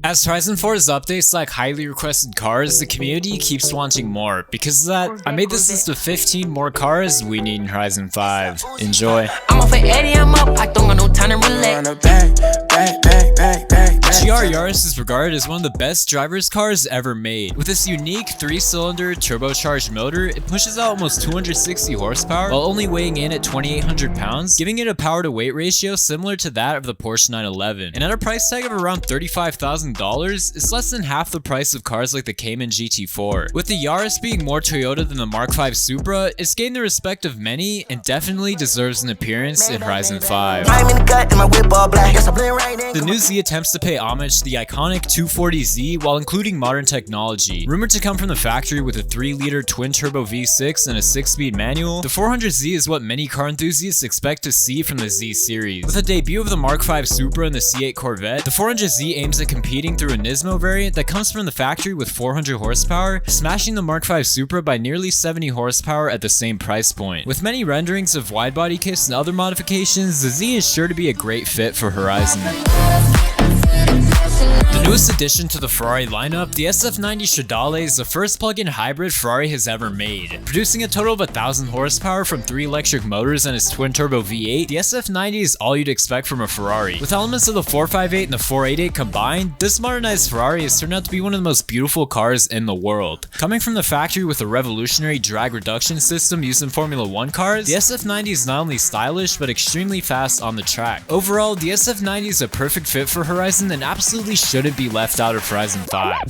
As Horizon 4's updates like highly requested cars, the community keeps wanting more. Because of that, I made this list of 15 more cars we need in Horizon 5. Enjoy. I'm off at 80, I'm up, I don't got no time to relax. GR Yaris is regarded as one of the best driver's cars ever made. With this unique 3-cylinder turbocharged motor, it pushes out almost 260 horsepower while only weighing in at 2,800 pounds, giving it a power to weight ratio similar to that of the Porsche 911. And at a price tag of around $35,000, it's less than half the price of cars like the Cayman GT4. With the Yaris being more Toyota than the Mark V Supra, it's gained the respect of many and definitely deserves an appearance in Horizon 5. The new Z attempts to pay homage to the iconic 240Z while including modern technology. Rumored to come from the factory with a 3-liter twin-turbo V6 and a 6-speed manual, the 400Z is what many car enthusiasts expect to see from the Z series. With the debut of the Mark V Supra and the C8 Corvette, the 400Z aims at competing through a Nismo variant that comes from the factory with 400 horsepower, smashing the Mark V Supra by nearly 70 horsepower at the same price point. With many renderings of wide-body kits and other modifications, the Z is sure to be a great fit for Horizon. The newest addition to the Ferrari lineup, the SF90 Stradale is the first plug-in hybrid Ferrari has ever made. Producing a total of 1,000 horsepower from 3 electric motors and its twin-turbo V8, the SF90 is all you'd expect from a Ferrari. With elements of the 458 and the 488 combined, this modernized Ferrari has turned out to be one of the most beautiful cars in the world. Coming from the factory with a revolutionary drag reduction system used in Formula 1 cars, the SF90 is not only stylish but extremely fast on the track. Overall, the SF90 is a perfect fit for Horizon and absolutely shouldn't be left out of Horizon 5.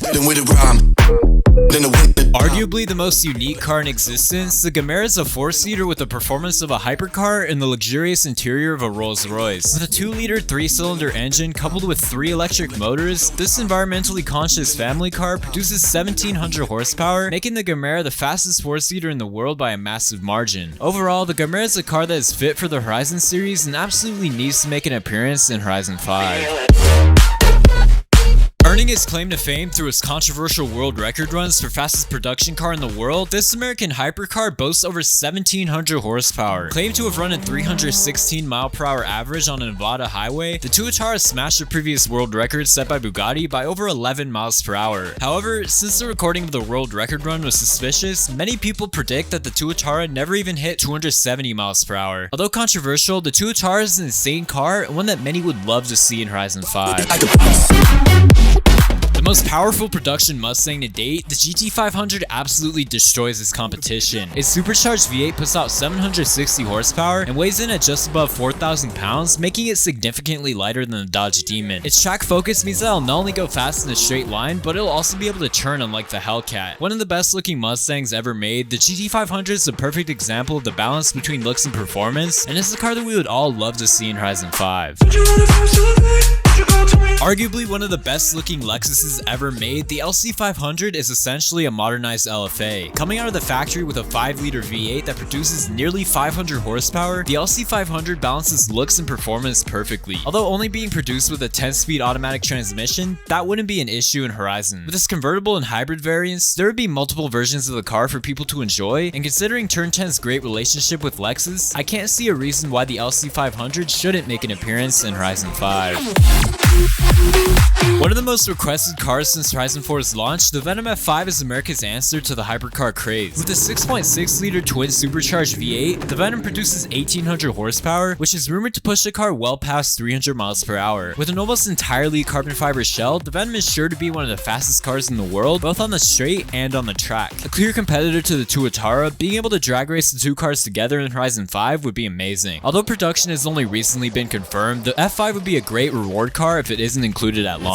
Arguably the most unique car in existence, the Gamera is a 4-seater with the performance of a hypercar and the luxurious interior of a Rolls-Royce. With a 2-liter 3-cylinder engine coupled with 3 electric motors, this environmentally conscious family car produces 1,700 horsepower, making the Gamera the fastest 4-seater in the world by a massive margin. Overall, the Gamera is a car that is fit for the Horizon series and absolutely needs to make an appearance in Horizon 5. Earning its claim to fame through its controversial world record runs for fastest production car in the world, this American hypercar boasts over 1,700 horsepower. Claimed to have run a 316 mph average on a Nevada highway, the Tuatara smashed the previous world record set by Bugatti by over 11 mph. However, since the recording of the world record run was suspicious, many people predict that the Tuatara never even hit 270 mph. Although controversial, the Tuatara is an insane car and one that many would love to see in Horizon 5. The most powerful production Mustang to date, the GT500 absolutely destroys its competition. Its supercharged V8 puts out 760 horsepower and weighs in at just above 4,000 pounds, making it significantly lighter than the Dodge Demon. Its track focus means that it'll not only go fast in a straight line, but it'll also be able to turn unlike the Hellcat. One of the best looking Mustangs ever made, the GT500 is a perfect example of the balance between looks and performance, and it's a car that we would all love to see in Horizon 5. Arguably one of the best looking Lexuses ever made, the LC500 is essentially a modernized LFA. Coming out of the factory with a 5-liter V8 that produces nearly 500 horsepower, the LC500 balances looks and performance perfectly. Although only being produced with a 10-speed automatic transmission, that wouldn't be an issue in Horizon. With its convertible and hybrid variants, there would be multiple versions of the car for people to enjoy, and considering Turn 10's great relationship with Lexus, I can't see a reason why the LC500 shouldn't make an appearance in Horizon 5. One of the most requested cars since Horizon 4's launch, the Venom F5 is America's answer to the hypercar craze. With a 6.6-liter twin supercharged V8, the Venom produces 1,800 horsepower, which is rumored to push the car well past 300 mph. With an almost entirely carbon fiber shell, the Venom is sure to be one of the fastest cars in the world, both on the straight and on the track. A clear competitor to the Tuatara, being able to drag race the two cars together in Horizon 5 would be amazing. Although production has only recently been confirmed, the F5 would be a great reward car if it isn't included at launch.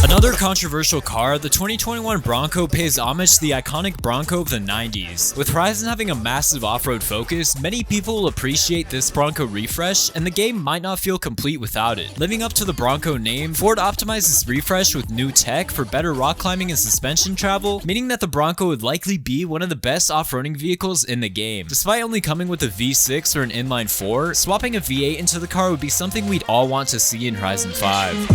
Another controversial car, the 2021 Bronco pays homage to the iconic Bronco of the 90s. With Horizon having a massive off-road focus, many people will appreciate this Bronco refresh, and the game might not feel complete without it. Living up to the Bronco name, Ford optimized this refresh with new tech for better rock climbing and suspension travel, meaning that the Bronco would likely be one of the best off-roading vehicles in the game. Despite only coming with a V6 or an inline 4, swapping a V8 into the car would be something we'd all want to see in Horizon 5.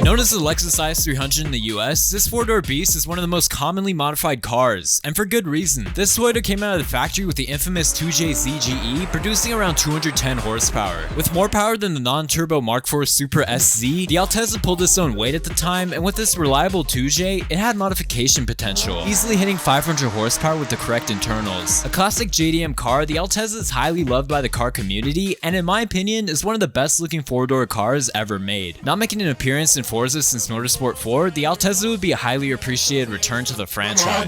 Known as the Lexus IS300 in the US, this 4-door beast is one of the most commonly modified cars, and for good reason. This Toyota came out of the factory with the infamous 2JZ GE, producing around 210 horsepower. With more power than the non-turbo Mark IV Supra SZ, the Altezza pulled its own weight at the time, and with this reliable 2J, it had modification potential, easily hitting 500 horsepower with the correct internals. A classic JDM car, the Altezza is highly loved by the car community, and in my opinion, is one of the best looking 4-door cars ever made. Not making an appearance in Forza since Motorsport 4, the Altezza would be a highly appreciated return to the franchise.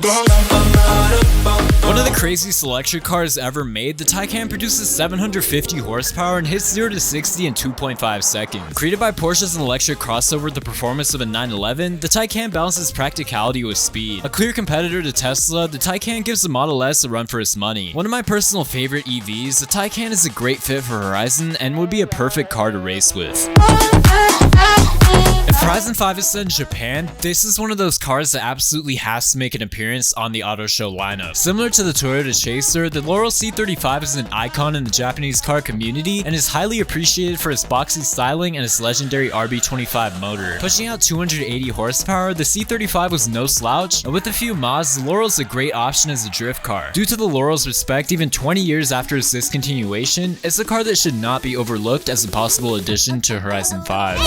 One of the craziest electric cars ever made, the Taycan produces 750 horsepower and hits 0 to 60 in 2.5 seconds. Created by Porsche as an electric crossover with the performance of a 911, the Taycan balances practicality with speed. A clear competitor to Tesla, the Taycan gives the Model S a run for its money. One of my personal favorite EVs, the Taycan is a great fit for Horizon and would be a perfect car to race with. If Horizon 5 is set in Japan, this is one of those cars that absolutely has to make an appearance on the auto show lineup. Similar to the Toyota Chaser, the Laurel C35 is an icon in the Japanese car community and is highly appreciated for its boxy styling and its legendary RB25 motor. Pushing out 280 horsepower, the C35 was no slouch, and with a few mods, the Laurel is a great option as a drift car. Due to the Laurel's respect even 20 years after its discontinuation, it's a car that should not be overlooked as a possible addition to Horizon 5.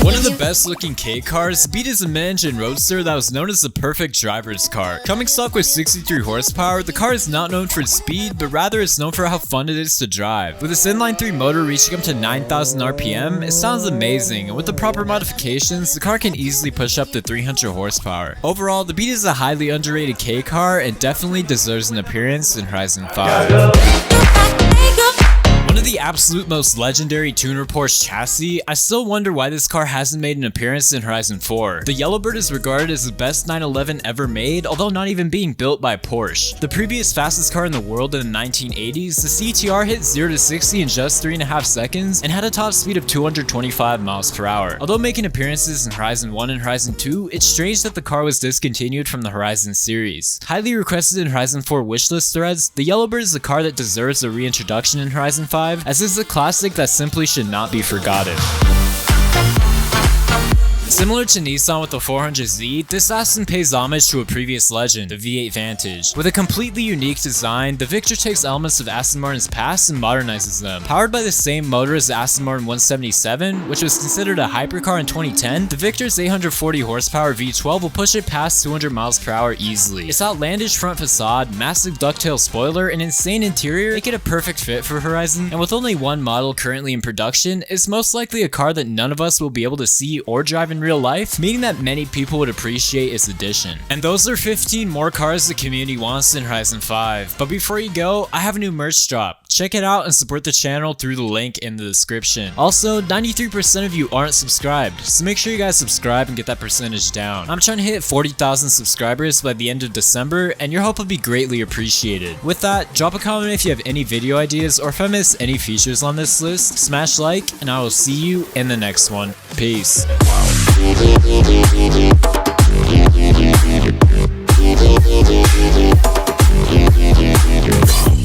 One of the best looking K cars, Beat is a mid-engine roadster that was known as the perfect driver's car. Coming stock with 63 horsepower, the car is not known for its speed, but rather it's known for how fun it is to drive. With its inline-3 motor reaching up to 9,000 RPM, it sounds amazing, and with the proper modifications, the car can easily push up to 300 horsepower. Overall, the Beat is a highly underrated K car and definitely deserves an appearance in Horizon 5. One of the absolute most legendary tuner Porsche chassis, I still wonder why this car hasn't made an appearance in Horizon 4. The Yellowbird is regarded as the best 911 ever made, although not even being built by Porsche. The previous fastest car in the world in the 1980s, the CTR hit 0 to 60 in just 3.5 seconds and had a top speed of 225 miles per hour. Although making appearances in Horizon 1 and Horizon 2, it's strange that the car was discontinued from the Horizon series. Highly requested in Horizon 4 wishlist threads, the Yellowbird is a car that deserves a reintroduction in Horizon 5, as this is a classic that simply should not be forgotten. Similar to Nissan with the 400Z, this Aston pays homage to a previous legend, the V8 Vantage. With a completely unique design, the Victor takes elements of Aston Martin's past and modernizes them. Powered by the same motor as the Aston Martin 177, which was considered a hypercar in 2010, the Victor's 840 horsepower V12 will push it past 200 miles per hour easily. Its outlandish front facade, massive ducktail spoiler, and insane interior make it a perfect fit for Horizon, and with only one model currently in production, it's most likely a car that none of us will be able to see or drive in real life, meaning that many people would appreciate its addition. And those are 15 more cars the community wants in Horizon 5. But before you go, I have a new merch drop. Check it out and support the channel through the link in the description. Also, 93% of you aren't subscribed, so make sure you guys subscribe and get that percentage down. I'm trying to hit 40,000 subscribers by the end of December, and your help would be greatly appreciated. With that, drop a comment if you have any video ideas or if I missed any features on this list, smash like, and I will see you in the next one. Peace.